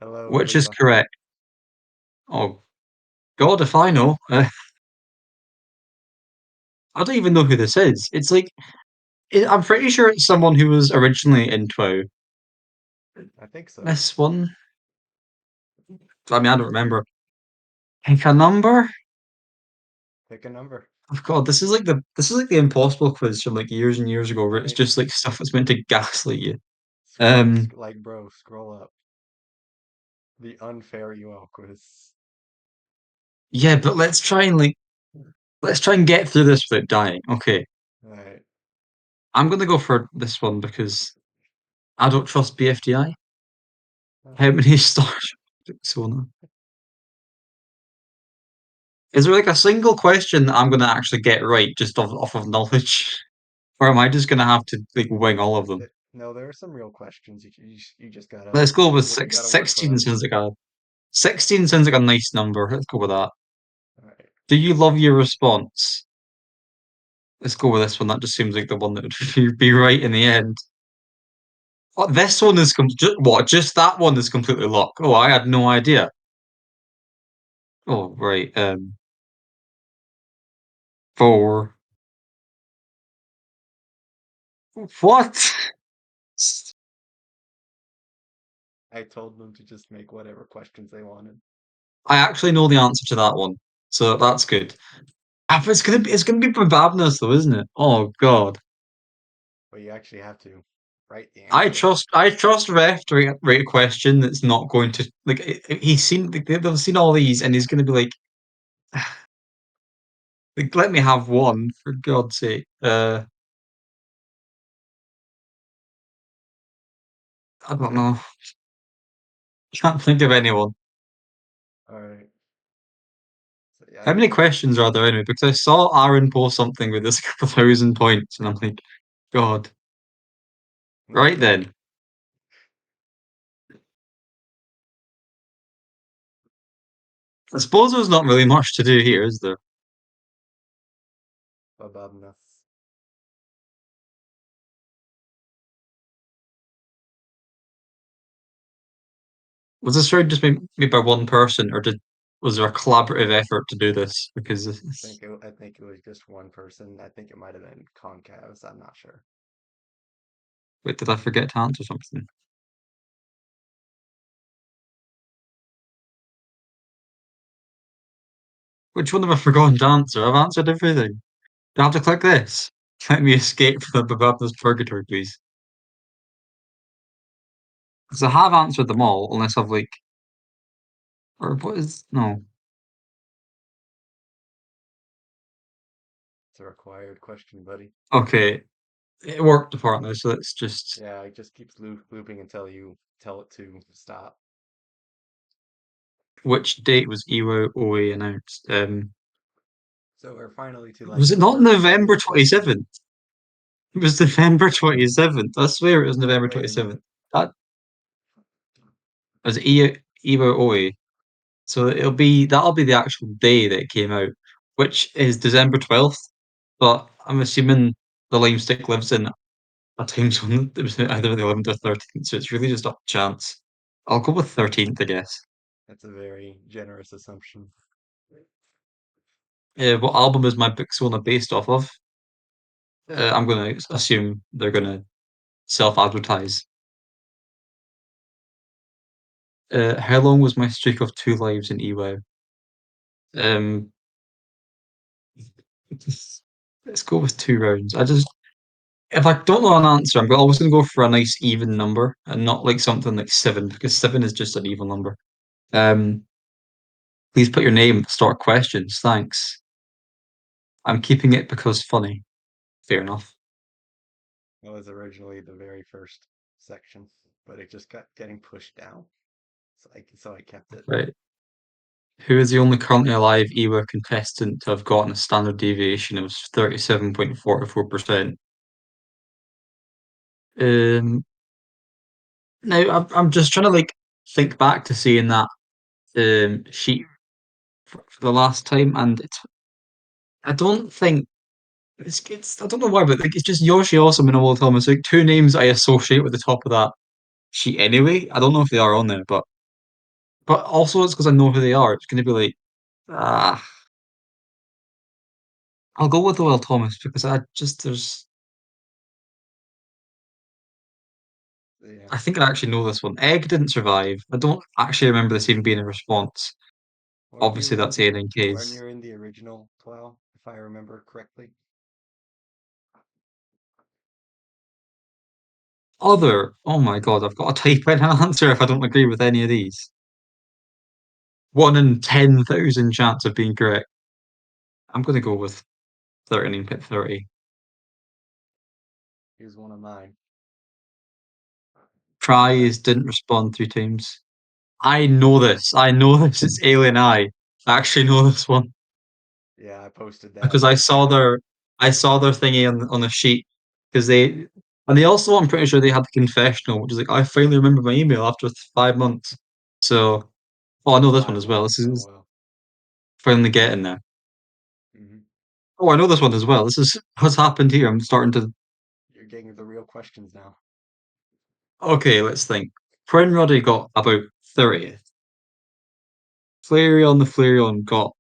Hello, Which is Khalifa. correct? Oh God, if I know. I don't even know who this is. It's like I'm pretty sure it's someone who was originally in WoW. I think so. This one, I mean, I don't remember. Pick a number. Pick a number. Oh God, this is like the impossible quiz from like years and years ago, where it's Right? just like stuff that's meant to gaslight you. Scroll, Um, like, bro, scroll up. The unfair UL quiz. yeah, but let's try and get through this without dying. Okay, Alright. I'm gonna go for this one because I don't trust BFDI. How many stars? So is there like a single question that I'm gonna actually get right just off of knowledge? Or am I just gonna have to like wing all of them? No, there are some real questions. You just gotta Let's go with gotta work for 16 them. sounds like a 16 sounds like a nice number. Let's go with that. Alright. Do you love your response? Let's go with this one. That just seems like the one that would be right in the end. Oh, this one is just that one is completely locked. Oh, I had no idea. Oh, right. Four. What? I told them to just make whatever questions they wanted. I actually know the answer to that one, so that's good. But it's gonna be Bababnas though, isn't it? Oh God. But you actually have to write the I answer. trust I trust Ref to rate a question that's not going to like he's seen like, they've seen all these and he's going to be like let me have one for God's sake. I don't know. Can't think of anyone. Alright. So yeah, I How many guess questions are there anyway? Because I saw Aaron post something with this couple thousand points and I'm like, God. Right then. I suppose there's not really much to do here, is there? Bababnas. Was this round just made by one person, or was there a collaborative effort to do this? Because I think it was just one person. I think it might have been Concavs. I'm not sure. wait, did I forget to answer something? Which one have I forgotten to answer? I've answered everything. Do I have to click this? Let me escape from the Bababna's purgatory, please. Because I have answered them all, unless I've like, or what is no? It's a required question, buddy. Okay, it worked apparently. So let's just. Yeah, it just keeps looping until you tell it to stop. Which date was EWOW announced? So we're finally to like Was it the not first set November of questions. 27th? It was November 27th. I swear it was November Wait a 27th. minute. That was EWOW. So that'll be the actual day that it came out, which is December 12th. But I'm assuming the lime stick lives in a time zone that was either the 11th or 13th, so it's really just up to chance. I'll go with 13th, I guess. That's a very generous assumption. What album is my Bixona based off of? I'm going to assume they're going to self-advertise. How long was my streak of two lives in EWOW? Um, let's go with 2 rounds. If I don't know an answer, always going to go for a nice even number and not like something like seven because seven is just an even number. Um, please put your name at the start of questions. Thanks. I'm keeping it because funny. Fair enough. That was originally the very first section, but it just got getting pushed down. So I kept it. Right. Who is the only currently alive EWA contestant to have gotten a standard deviation of 37.44%? Um, now I'm just trying to like think back to seeing that sheet for the last time, and I don't think it's I don't know why, but like it's just Yoshi Awesome and Old Thomas. Like two names I associate with the top of that sheet anyway. I don't know if they are on there, but But also it's because I know who they are. It's going to be like, ah, I'll go with Will Thomas because Yeah. I think I actually know this one. Egg didn't survive. I don't actually remember this even being a response. Weren't Obviously, you that's in weren't ANK's. you in the original 12, if I remember correctly? Other, oh my God, I've got to type in an answer if I don't agree with any of these. 1 in 10,000 chance of being correct. I'm going to go with 13 pit 30. Here's one of mine. Tries, Incorrect. didn't respond 3 times. I know this. I know this. It's Alien Eye. I actually know this one Yeah, I posted that because in the chat. I saw their thingy on the sheet because and they also, I'm pretty sure they had the confessional, which is like, I finally remember my email after 5 months. So, oh, I know this one Five as well. months. This Oh is well. finally getting there. Hmm. Oh, I know this one as well. This is what's happened here. I'm starting to. You're getting the real questions now. Okay, let's think. Roddy got about 30th. Flareon the Flareon got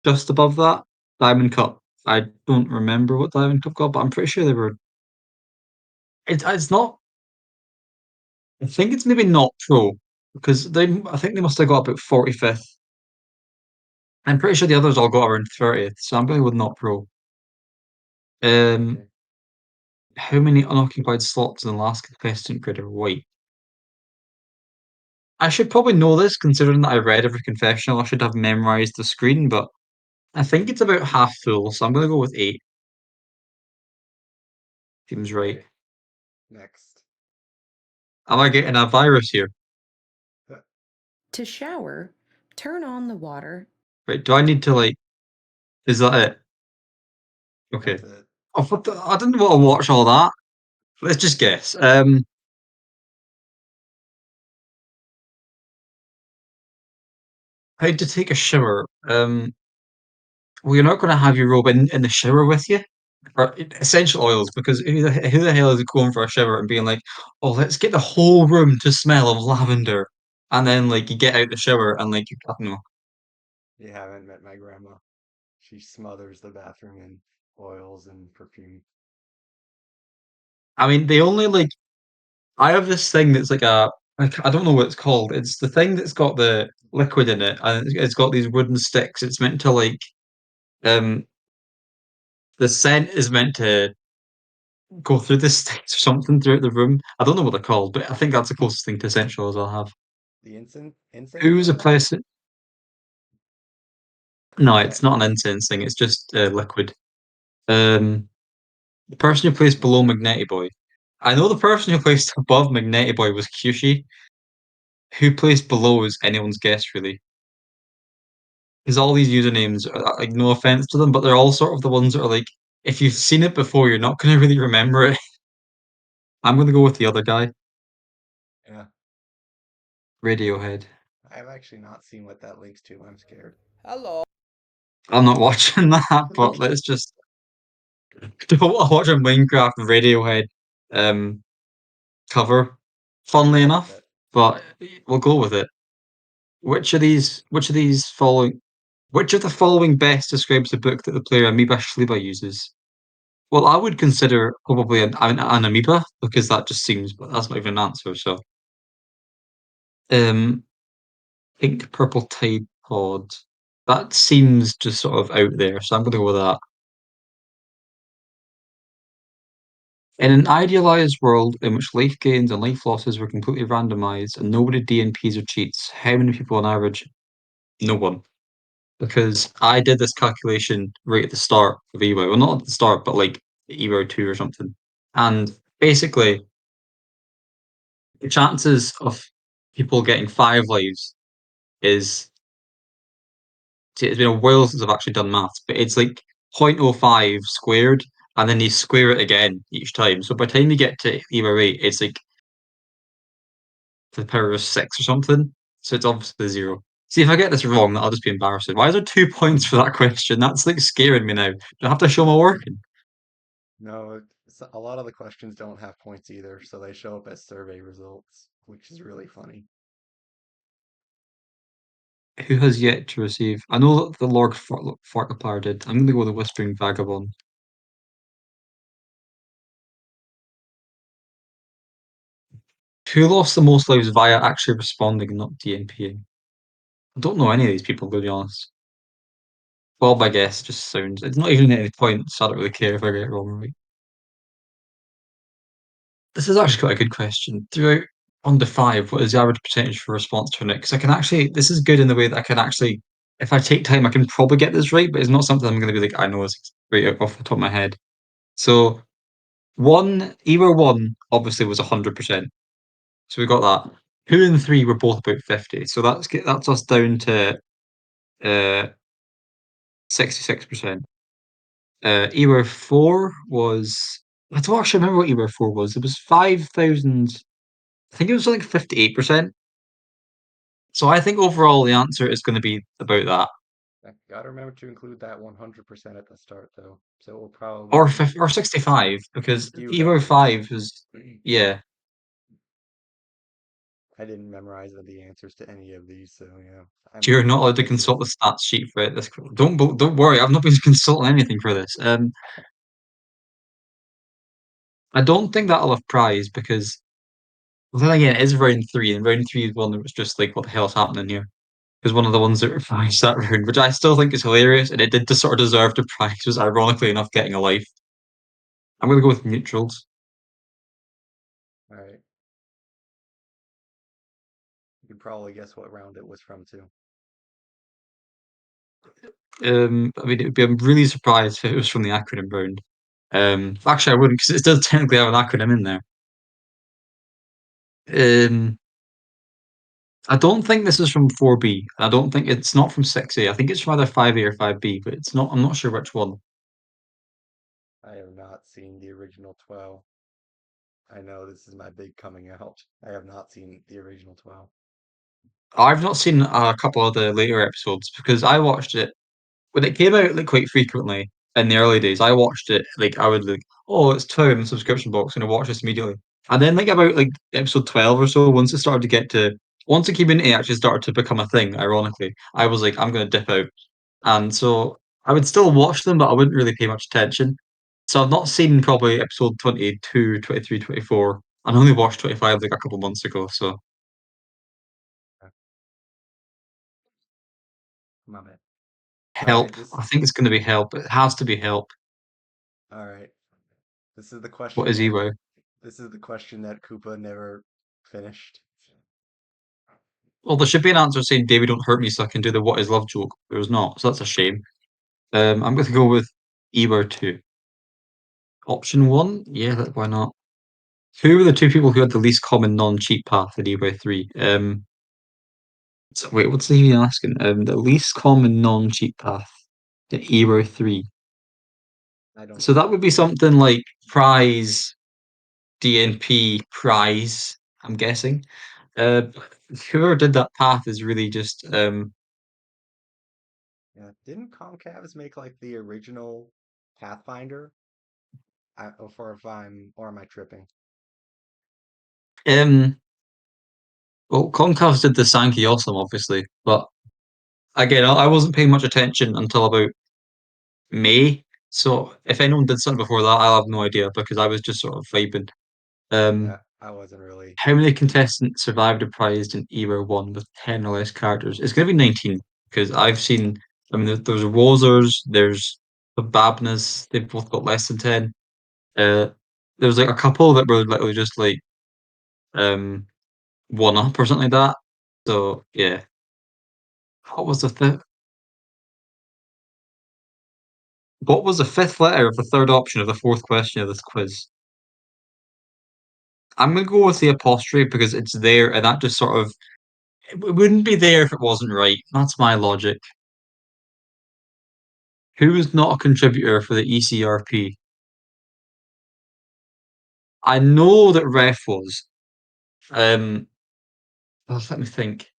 just above that. Diamond Cup. I don't remember what Diamond Cup got, but I'm pretty sure they were. It's not. I think it's maybe not pro because I think they must have got about 45th. I'm pretty sure the others all got around 30th, so I'm going with not pro. Um, Okay. how many unoccupied slots in the last contestant grid are white? I should probably know this considering that I read every confessional. I should have memorized the screen, but I think it's about half full, so I'm going to go with 8. Seems right. Okay. Next. Am I getting a virus here? To shower, turn on the water. Right, do I need to like, is that it? Okay. That's it. Oh, I didn't want to watch all that. Let's just guess. How to take a shower? Well, you're not going to have your robe in the shower with you. Or essential oils, because who the hell is going for a shower and being like, oh, let's get the whole room to smell of lavender, and then like you get out the shower and like you, I don't know. You haven't met my grandma. She smothers the bathroom in oils and perfume. I mean, they only like I have this thing that's like I don't know what it's called. It's the thing that's got the liquid in it, and it's got these wooden sticks. It's meant to like um the scent is meant to go through the sticks or something throughout the room. I don't know what they're called, but I think that's the closest thing to essential as I'll have. The incense Who's a oil? place? No, That it's not an incense thing. It's just liquid. Um, the person who placed below Magneti Boy. I know the person who placed above Magneti Boy was Kyushi. Who placed below is anyone's guess, really. Because all these usernames, like, no offense to them, but they're all sort of the ones that are like, if you've seen it before, you're not going to really remember it. I'm going to go with the other guy, yeah. Radiohead. I've actually not seen what that links to. I'm scared. I'm not watching that, but let's just watch a Minecraft Radiohead um, cover. You're Funnily right. enough, That but we'll go with it. Which of the following best describes the book that the player Amoeba Schliba uses? Well, I would consider probably an amoeba because that just seems, but that's not even an answer. So, um, pink purple tide pod. That seems just sort of out there. So I'm going to go with that. In an idealized world in which life gains and life losses were completely randomized and nobody DNPs or cheats, how many people on average? No one. Because I did this calculation right at the start of EWOW. Well, not at the start, but like EWOW 2 or something. And basically, the chances of people getting 5 lives is see, it's been a while since I've actually done maths, but it's like 0.05 squared, and then you square it again each time. So by the time you get to EWOW 8, it's like to the power of 6 or something. So it's obviously 0. See, if I get this wrong, that'll just be embarrassing. Why is there 2 points for that question? That's like scaring me now. Do I have to show my work? no, a lot of the questions don't have points either, so they show up as survey results, which is really funny. Who has yet to receive? I know that the Lord Farquaad did. I'm going to go with the Whispering Vagabond. Who lost the most lives via actually responding and not DNPing? I don't know any of these people, to be honest. Well, my guess just sounds. It's not even at any point, so I don't really care if I get it wrong or right. This is actually quite a good question. Throughout 1 to 5, what is the average percentage for response to it? Because I can actually, this is good in the way that I can actually, if I take time, I can probably get this right, but it's not something I'm going to be like, I know it's right off the top of my head. So, EWOW 1 obviously was 100%. So we got that. 2 and 3 were both about 50. So that's us down to 66%. EWOW 4 was, I don't actually remember what EWOW 4 was. It was 5,000. I think it was like 58%. So I think overall the answer is going to be about that. I gotta remember to include that 100% at the start, though. So it will Or probably or 65 because skew that EVO way. 5 is yeah. I didn't memorize the answers to any of these, so yeah, You're not I'm allowed to good with consult the stats sheet for it. Don't worry, I've not been consulting anything for this. I don't think that'll have prize because well, then again, it is round 3, and round 3 is one that was just like, what the hell's happening here? Because one of the ones that reprised that round, which I still think is hilarious, and it did just sort of deserve the prize, was ironically enough getting a life. I'm gonna go with neutrals. All right. You can probably guess what round it was from too. I mean, I'm really surprised if it was from the acronym round. Actually, I wouldn't, because it does technically have an acronym in there. Um, I don't think this is from 4B. I don't think it's not from 6A. I think it's from either 5A or 5B, but it's not. I'm not sure which one. I have not seen the original 12. I know this is my big coming out. I have not seen the original 12. I've not seen a couple of the later episodes because I watched it when it came out like quite frequently in the early days. I watched it like I would like, oh, it's 2 in the subscription box, and I watch this immediately. And then like about like episode 12 or so, once it came in, it actually started to become a thing. Ironically, I was like, I'm going to dip out. And so I would still watch them, but I wouldn't really pay much attention. So I've not seen probably episode 22, 23, 24. I only watched 25 like a couple months ago. So Uh, My bad. All right, help. this. I think it's going to be help. It has to be help. All right, this is the What question is that EWO? Koopa never finished. Well, there should be an answer saying, David, don't hurt me so I can do the what is love joke. There's not. So that's a shame. I'm going to go with EWO 2. Option 1? Yeah, why not? Who were the 2 people who had the least common non-cheat path in EWO 3? So wait, what's he asking? The least common non-cheat path to Euro 3. I don't So know. that would be something like prize, DNP, prize, I'm guessing. Uh, Whoever did that path is really just Yeah, didn't Concavs make like the original Pathfinder? Or am I tripping? um well Concavs did the Sankey Awesome, obviously, but again I wasn't paying much attention until about May. So if anyone did something before that, I'll have no idea because I was just sort of vibing. Yeah, Um I wasn't really. How many contestants survived a prize in Era 1 with 10 or less characters? It's going to be 19 because I've seen, I mean, there's Wozers, there's the Babnas, they've both got less than 10. Uh, there's like a couple that were literally just like um, 1 up or something like that. So, yeah. What was the fifth? What was the fifth letter of the third option of the fourth question of this quiz? I'm going to go with the apostrophe because it's there and that just sort of, it wouldn't be there if it wasn't right. That's my logic. Who was not a contributor for the ECRP? I know that Ref was. Um, let me think.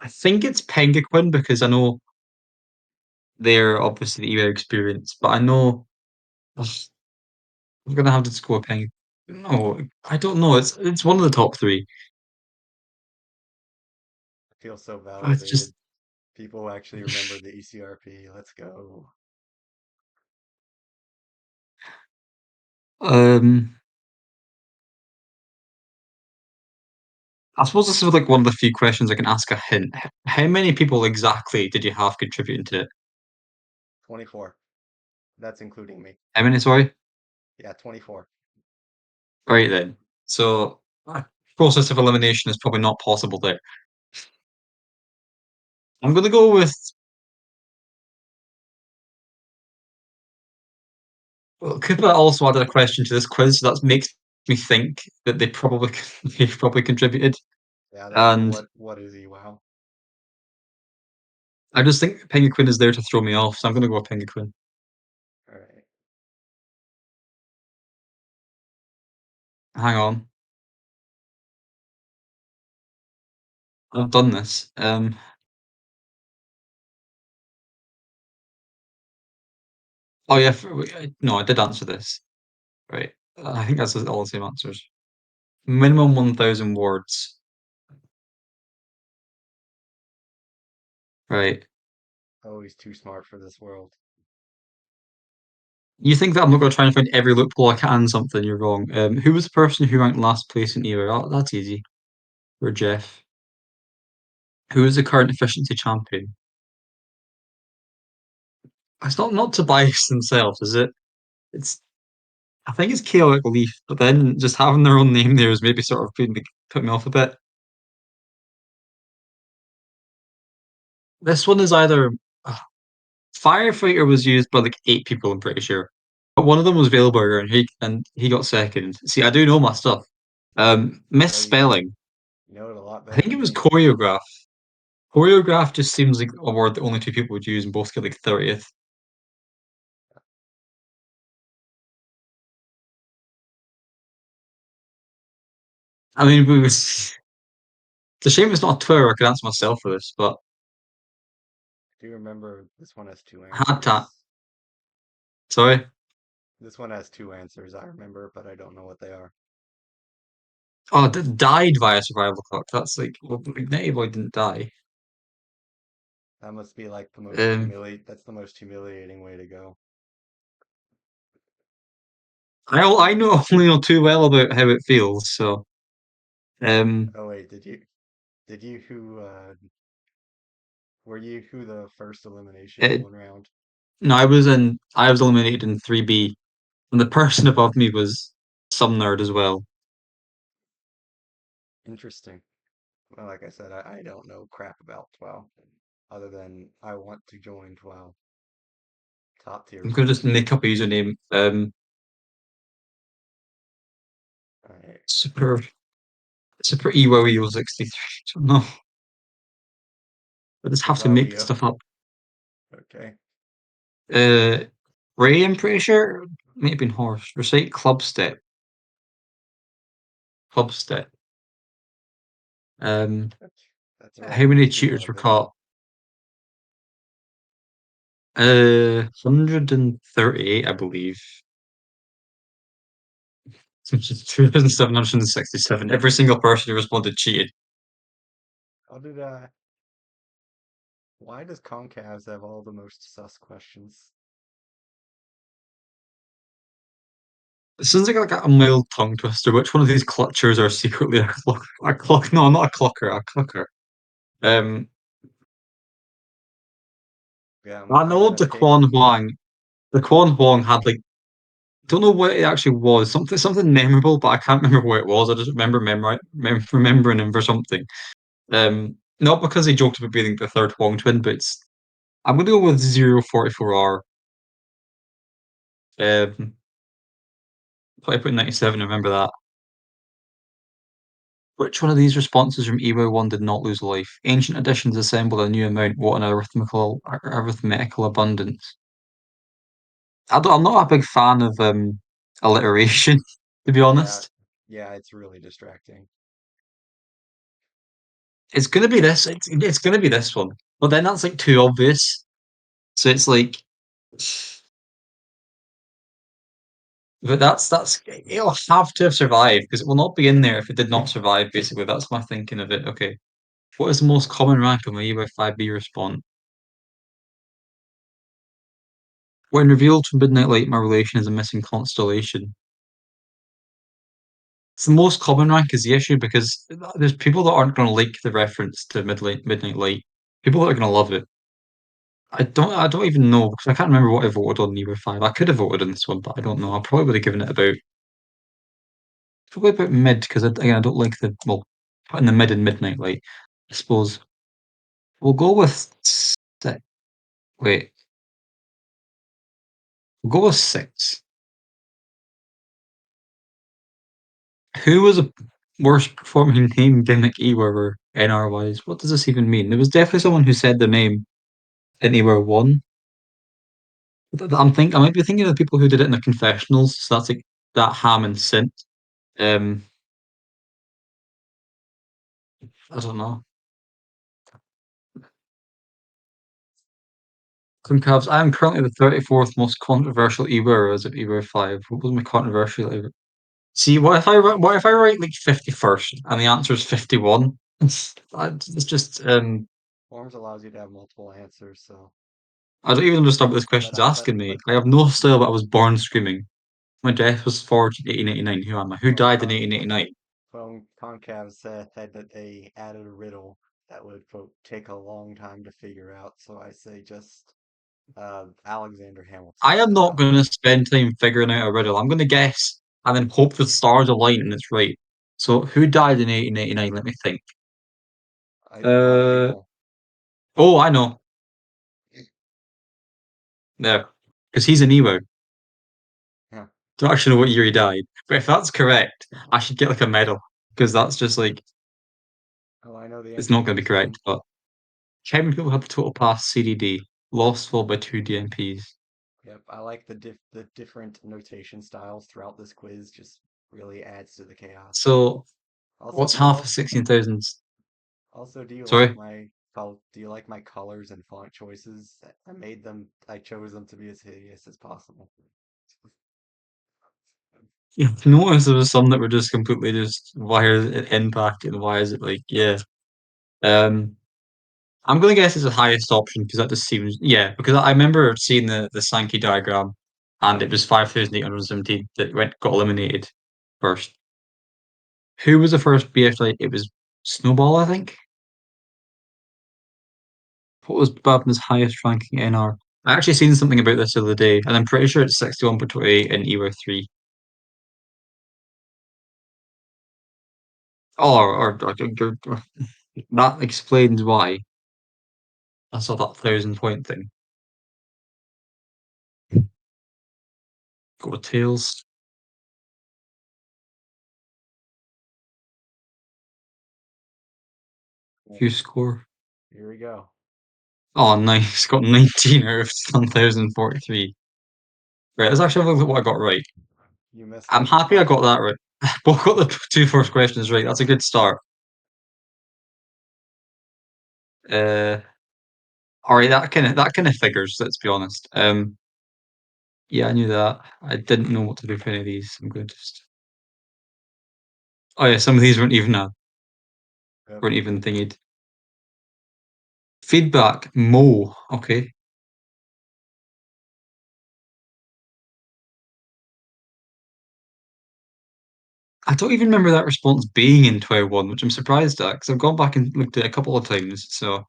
I think it's Penguin because I know they're obviously the EVO experience, but I know ugh, I'm gonna have to score Penguin. No, I don't know. It's one of the top 3. Feel so It's validated. just People actually remember the ECRP. Let's go. um. I suppose this is like one of the few questions I can ask a hint. How many people exactly did you have contributing to it? 24. That's including me. How many, sorry? Yeah, 24. Right then. So, process of elimination is probably not possible there. I'm going to go with. Well, could I also added a question to this quiz that makes me think that they probably they probably contributed, Yeah, that's and what is EWOW? I just think Penguin is there to throw me off, so I'm going to go with Penguin. All right. Hang on, I've done this. Oh yeah, no, I did answer this. Right, I think that's all the same answers. Minimum 1,000 words. Right. Oh, he's too smart for this world. You think that I'm not going to try and find every loophole I can? Something you're wrong. Who was the person who ranked last place in EWOW? Oh, that's easy. Or Jeff. Who is the current efficiency champion? It's not Tobias themselves, is it? It's I think it's Chaotic Leaf, but then just having their own name there is maybe sort of put me off a bit. This one is either Firefighter was used by like 8 people, I'm pretty sure, but one of them was Veilburger, and he got second. See, I do know my stuff. Oh, Misspelling. you know it a lot I better think it than was me. choreograph. Choreograph just seems like a word that only 2 people would use, and both get like 30th. I mean, it's a shame it's not Twitter. I could answer myself for this, but I do remember this one has two had to. answers. Sorry. This one has two answers, I remember, but I don't know what they are. Oh, died via survival clock. That's like, well, Ignite Boy didn't die. That must be like the most Um, that's the most humiliating way to go. I know only know too well about how it feels. So, um, Oh wait, did you who were you who the first elimination in it, one round? no, I was eliminated in 3B, and the person above me was some nerd as well. Interesting. Well, like I said, I don't know crap about 12, other than I want to join 12. Top tier I'm gonna just rewards. make up a username. Alright. Super Super EWOW 63. No, I just have to make Wowio. stuff up. Okay. Uh, Ray, I'm pretty sure. Might have been horse. Recite club step. Club step. Um, That's that's how right. many Too cheaters were relevant. caught? 138, I believe. 2,767. Every single person who responded cheated. How did why does Concavs have all the most sus questions? It sounds like a mild tongue twister. Which one of these clutchers are secretly a cluck? A cluck? No, not a clucker. A clucker. Um, Yeah, I I'm know gonna the take Quan Huang. The Quan Huang had like don't know what it actually was. Something memorable, but I can't remember what it was. I just remember remembering him for something. Not because he joked about being the third Huang twin, but I'm gonna go with 044R. 20.97, remember that. Which one of these responses from EWO 1 did not lose life? Ancient additions assemble a new amount. What an arithmetical abundance. I'm not a big fan of alliteration, to be yeah, honest. yeah, it's really distracting. It's gonna be this. It's gonna be this one. But then that's like too obvious. So it's like, but that's it'll have to have survived because it will not be in there if it did not survive. Basically, that's my thinking of it. Okay. What is the most common rank of my EWOW 5B response? When revealed from Midnight Light, my relation is a missing constellation. It's the most common rank is the issue because there's people that aren't going to like the reference to Midnight Light. People that are going to love it. I don't even know because I can't remember what I voted on in EWOW 5. I could have voted on this one, but I don't know. I probably would have given it probably about mid because again I don't like the well in the mid and Midnight Light. I suppose we'll go with six. Wait, we'll go with six. Who was a worst performing name gimmick Ewer NR wise? What does this even mean? There was definitely someone who said the name in Ewer 1. I might be thinking of the people who did it in the confessionals. So that's like that Ham and Sint. Um, I don't know. Concavs. I am currently the 34th most controversial Ewer as of Ewer 5. What was my controversial Ewer? See, what if I write like 51st and the answer is 51? It's just Forms allows you to have multiple answers, so I don't even understand what this but question's asking me. I have no style, but I was born screaming. My death was forged in 1889. Who am I? Who well, died in 1889? Concave said that they added a riddle that would quote take a long time to figure out. So I say just Alexander Hamilton. I am not going to spend time figuring out a riddle. I'm going to guess and then hope the stars align and it's right. So, who died in 1889? Let me think. You already Uh, know. oh, I know. There. Because he's an Ewo. Yeah. Don't actually know what year he died. But if that's correct, I should get like a medal. Because that's just like, Oh, I know the it's answer not to going to be this correct. one. But how many people had the total pass CDD? Lost followed by two DMPs. Yep, I like the different notation styles throughout this quiz. Just really adds to the chaos. So, Also, what's do you half of also 16,000? also do you like Sorry? my do you like my colors and font choices? I made them. I chose them to be as hideous as possible. Yeah, noticed there was some that were just completely just why is it impact and why is it like yeah. Um I'm gonna guess it's the highest option because that just seems yeah, because I remember seeing the Sankey diagram and it was 5,817 that got eliminated first. Who was the first BF it was Snowball, I think. What was Babin's highest ranking NR? I actually seen something about this the other day, and I'm pretty sure it's 61.28 in EWO 3. Oh, that explains why. I saw that 1,000 point thing. Go with Tails. Well, Few score. here we go. Oh, nice. Got 19 out of 1,043. Right, let's actually have a look at what I got right. You messed I'm up the happy I got top. that right. Both got the two first questions right. That's a good start. Uh, all right, that kind of figures. Let's be honest. Yeah, I knew that. I didn't know what to do for any of these. I'm going to just. Oh yeah, some of these Yep. weren't even thingied. Feedback. Mo. Okay. I don't even remember that response being in 12-1, which I'm surprised at because I've gone back and looked at it a couple of times. So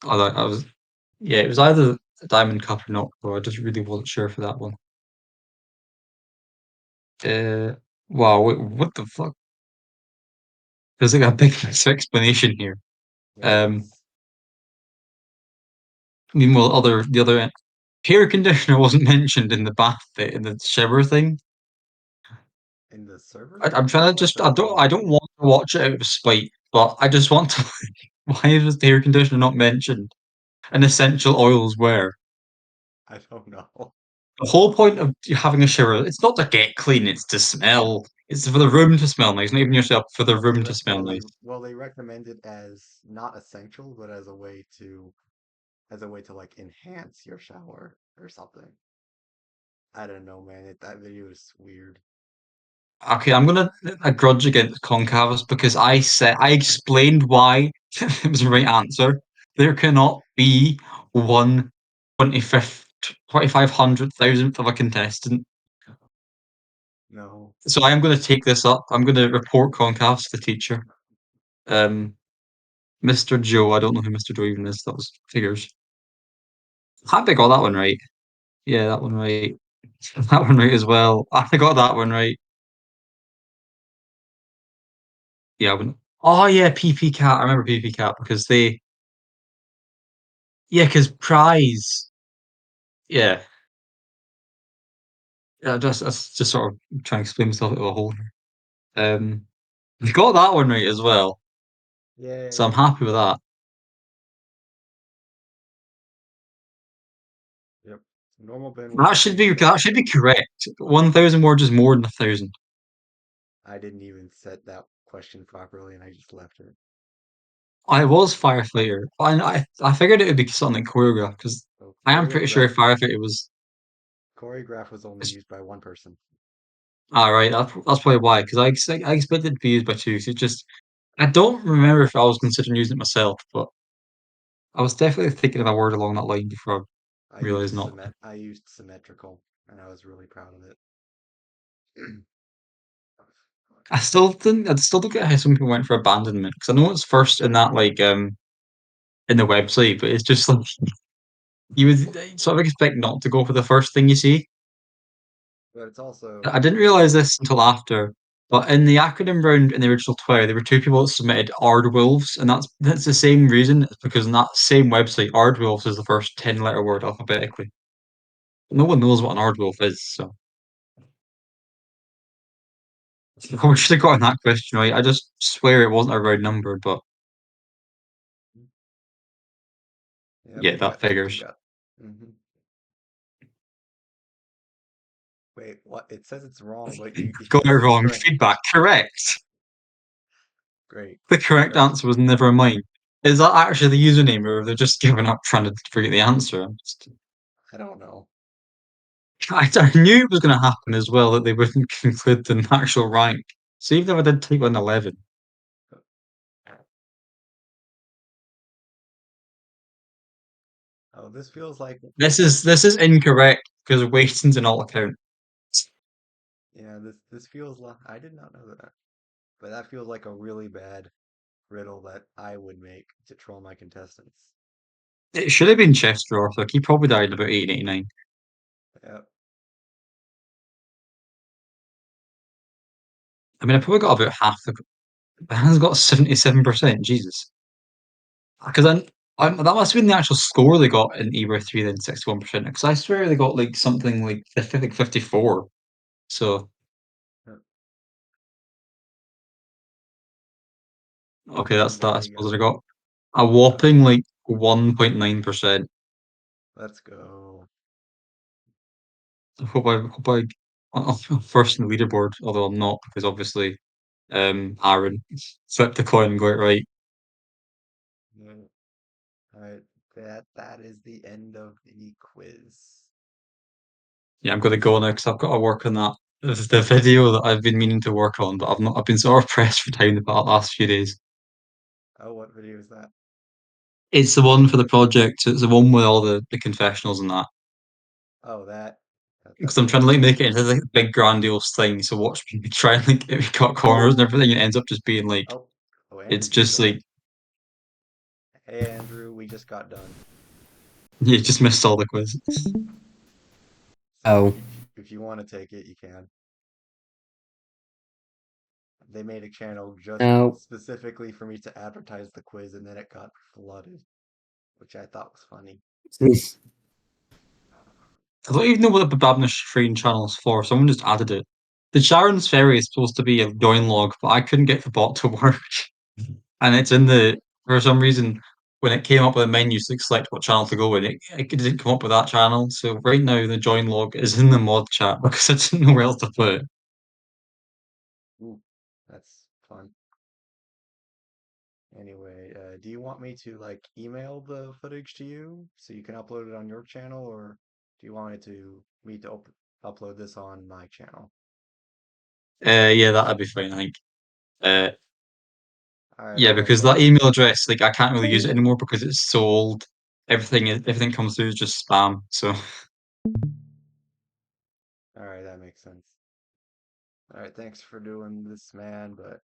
I was, yeah, it was either a Diamond Cup or not, but I just really wasn't sure for that one. Uh, wow, wait, what the fuck? There's like a big explanation here. There Um, is Meanwhile, the other end, hair conditioner wasn't mentioned in the bath bit in the shower thing. in the server I'm thing. trying to What just server I thing? don't want to watch it out of spite, but I just want to. Why was the hair conditioner not mentioned? And essential oils were. I don't know. The whole point of you having a shower, it's not to get clean, it's to smell. It's for the room to smell nice, not even yourself, for the room to smell nice. They recommend it as not essential, but as a way to like enhance your shower or something. I don't know, man. That video is weird. Okay, I'm gonna a grudge against concavus because I explained why it was the right answer. There cannot be 1/25th, 2500,000th of a contestant. No. So I am going to take this up. I'm going to report concavus to the teacher. Um, Mr. Joe, I don't know who Mr. Joe even is. That was figures. I think I got that one right. Yeah, that one right. That one right as well. I got that one right. Yeah, I wouldn't. Oh yeah, PP Cat. I remember PP Cat because because prize. Yeah, yeah. Just sort of trying to explain myself out of a hole here. I got that one right as well, so I'm Yay. happy with that. Yep. Normal bin was the thing that That should be correct. 1,000 words is more than 1,000. I didn't even set that question properly and I just left it. I was firefighter. I figured it would be something choreographed because So I am pretty sure firefighter was. choreograph was only used by one person. All right, that's probably why. Because I expected it to be used by two. So it just I don't remember if I was considering using it myself, but I was definitely thinking of a word along that line before I realized not. I used symmetrical and I was really proud of it. I still don't get how some people went for abandonment because I know it's first in that in the website, but it's just like you would sort of expect not to go for the first thing you see. But it's also I didn't realize this until after, but in the acronym round in the original Twitter, there were two people that submitted Ardwolves, and that's the same reason. It's because in that same website, Ardwolves is the first 10-letter word alphabetically. No one knows what an Ardwolf is, so I should have gotten that question right. I just swear it wasn't a round number, but yep, yeah, that you figures. got. Hmm. Wait, what? It says it's wrong, but you Got it this is wrong. correct. Feedback correct. Great. The correct Congratulations. answer was never mine. Is that actually the username, or have they just given up trying to figure the answer? I don't know. I knew it was going to happen as well that they wouldn't conclude the actual rank. So even if I did take an 11, Oh, this feels like this is incorrect because Wasting's an alt account. yeah, this feels like I did not know that. But that feels like a really bad riddle that I would make to troll my contestants. It should have been Chester Arthur. He probably died about 889. Yep. I mean, I probably got about half the. Has got 77%. Jesus, because that must have been the actual score they got in EWOW 3 then 61%. Because I swear they got like something like 54. So Yep. okay, that's And that. there I you suppose go. I got a Uh, whopping like 1.9%. let's go. I hope I'm first in the leaderboard, although I'm not because obviously Aaron flipped the coin and got it right. Mm. All right, that is the end of the quiz. Yeah, I'm gonna go now because I've got to work on that. This is the video that I've been meaning to work on, but I've not. I've been sort of pressed for time the last few days. Oh, what video is that? It's the one for the project. It's the one with all the confessionals and that. Oh, Because that's I'm the trying one to with like the make it into like a big grandiose thing. So watch me try and like cut corners and everything, and it ends up just being like oh oh it's Andrew just just like joined. Hey Andrew, we just got done. you just missed all the quiz. So Oh, if you want to take it, you can. They made a channel just no. specifically for me to advertise the quiz, and then it got flooded, which I thought was funny. I don't even know what the Babnish Train channel is for. Someone just added it. The Sharon's Ferry is supposed to be a join log, but I couldn't get the bot to work. And it's in the, for some reason, when it came up with a menu to select what channel to go in, it didn't come up with that channel. So right now, the join log is in the mod chat because I didn't know where else to put it. Ooh, that's fun. Anyway, do you want me to like email the footage to you so you can upload it on your channel, or do you want me to upload this on my channel? Yeah, that'd be fine, I think. Uh, All right, yeah, I'll let because that that go. email address, like, I can't really use it anymore because it's sold. Everything comes through is just spam. So All right, that makes sense. All right, thanks for doing this, man. But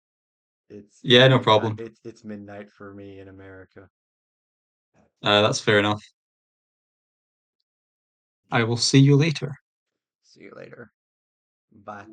it's yeah, no midnight. problem. It's midnight for me in America. That's fair enough. I will see you later. See you later. Bye.